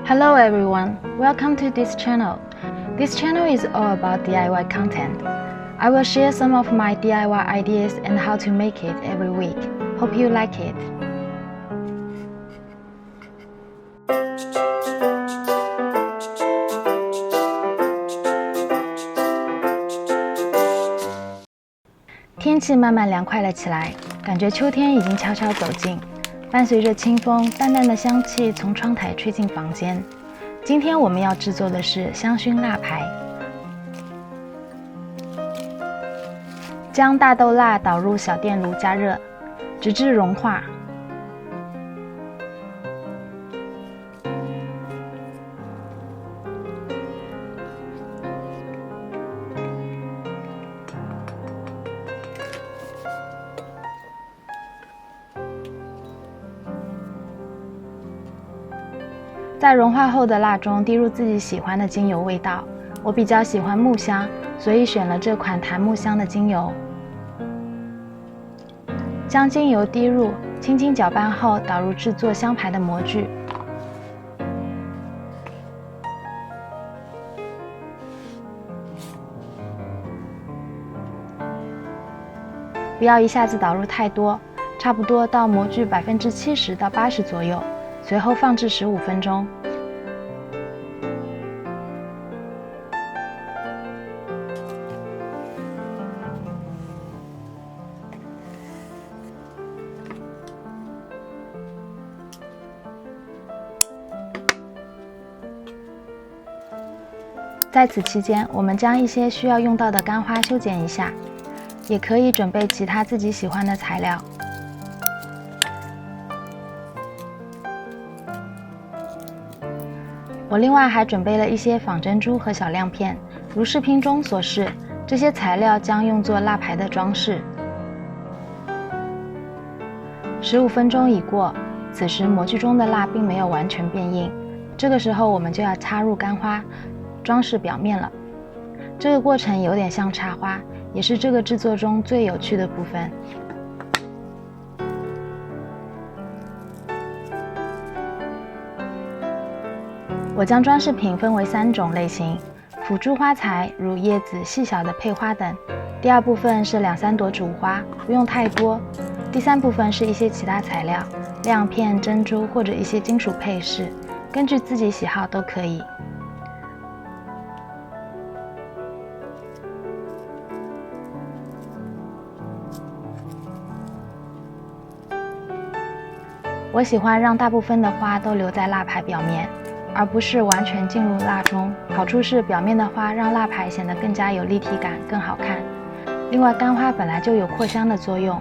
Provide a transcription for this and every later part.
Hello everyone, welcome to this channel. This channel is all about DIY content. I will share some of my DIY ideas and how to make it every week. Hope you like it. 天气慢慢凉快了起来，感觉秋天已经悄悄走近。伴随着清风，淡淡的香气从窗台吹进房间。今天我们要制作的是香薰蜡排。将大豆蜡导入小电炉加热，直至融化。在融化后的蜡中滴入自己喜欢的精油味道，我比较喜欢木香，所以选了这款檀木香的精油。将精油滴入，轻轻搅拌后导入制作香排的模具。不要一下子导入太多，差不多到模具70%到80%左右。随后放置15分钟。在此期间，我们将一些需要用到的干花修剪一下，也可以准备其他自己喜欢的材料。我另外还准备了一些仿珍珠和小亮片，如视频中所示，这些材料将用作蜡排的装饰。15分钟已过，此时模具中的蜡并没有完全变硬，这个时候我们就要插入干花，装饰表面了。这个过程有点像插花，也是这个制作中最有趣的部分。我将装饰品分为3种类型：辅助花材如叶子、细小的配花等；第二部分是2-3朵主花，不用太多；第3部分是一些其他材料，亮片、珍珠或者一些金属配饰，根据自己喜好都可以。我喜欢让大部分的花都留在蜡排表面，而不是完全进入蜡中。好处是表面的花让蜡排显得更加有立体感，更好看。另外，干花本来就有扩香的作用，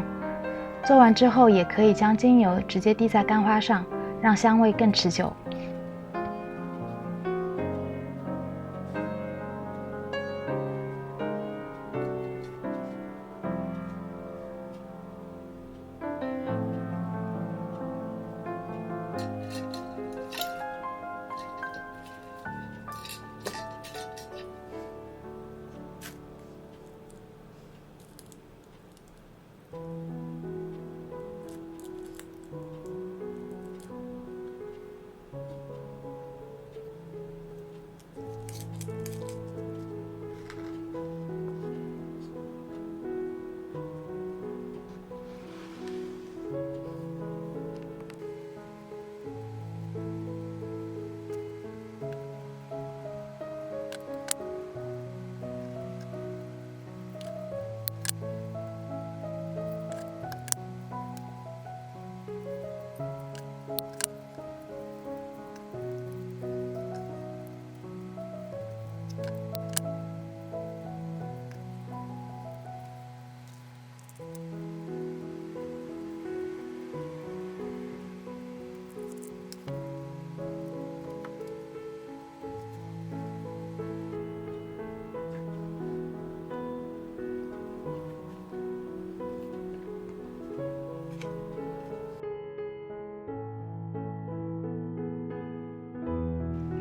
做完之后也可以将精油直接滴在干花上，让香味更持久。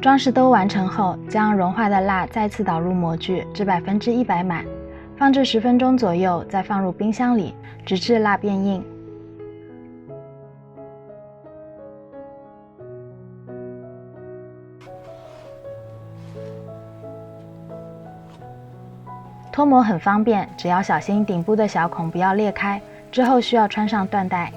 装饰都完成后，将融化的蜡再次导入模具至100%满，放置10分钟左右，再放入冰箱里，直至蜡变硬。脱模很方便，只要小心顶部的小孔不要裂开，之后需要穿上缎带。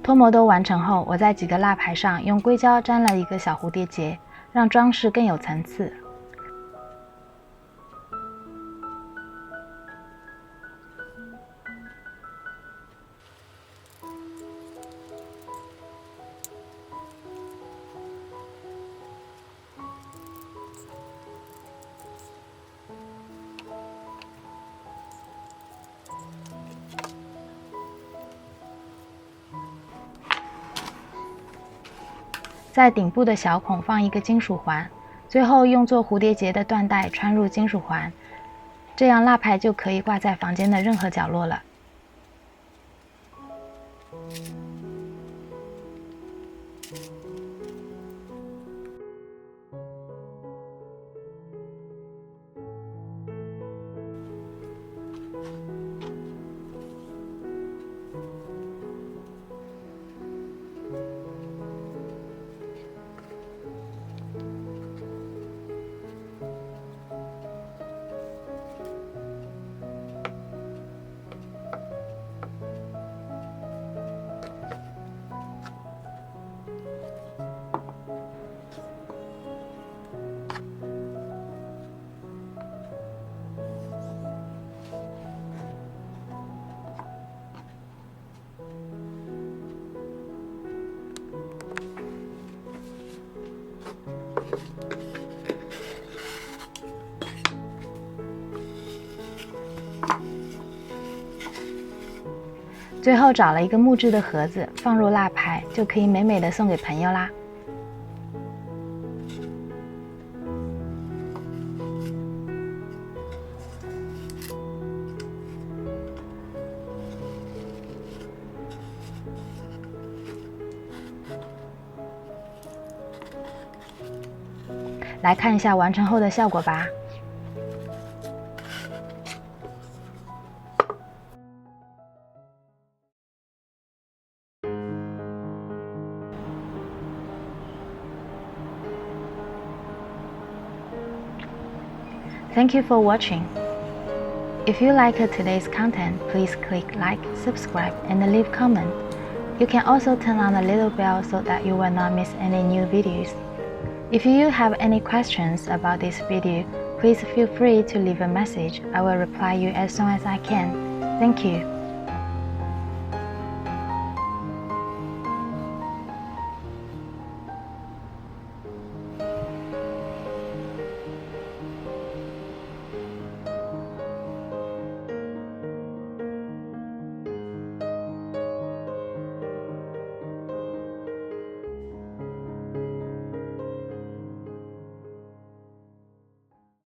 脱模都完成后，我在几个蜡牌上用硅胶粘了一个小蝴蝶结，让装饰更有层次。在顶部的小孔放一个金属环，最后用做蝴蝶结的缎带穿入金属环，这样蜡牌就可以挂在房间的任何角落了。最后找了一个木质的盒子，放入蜡牌，就可以美美的送给朋友啦。来看一下完成后的效果吧。Thank you for watching. If you like today's content, please click like, subscribe, and leave comment. You can also turn on the little bell so that you will not miss any new videos. If you have any questions about this video, please feel free to leave a message. I will reply you as soon as I can. Thank you.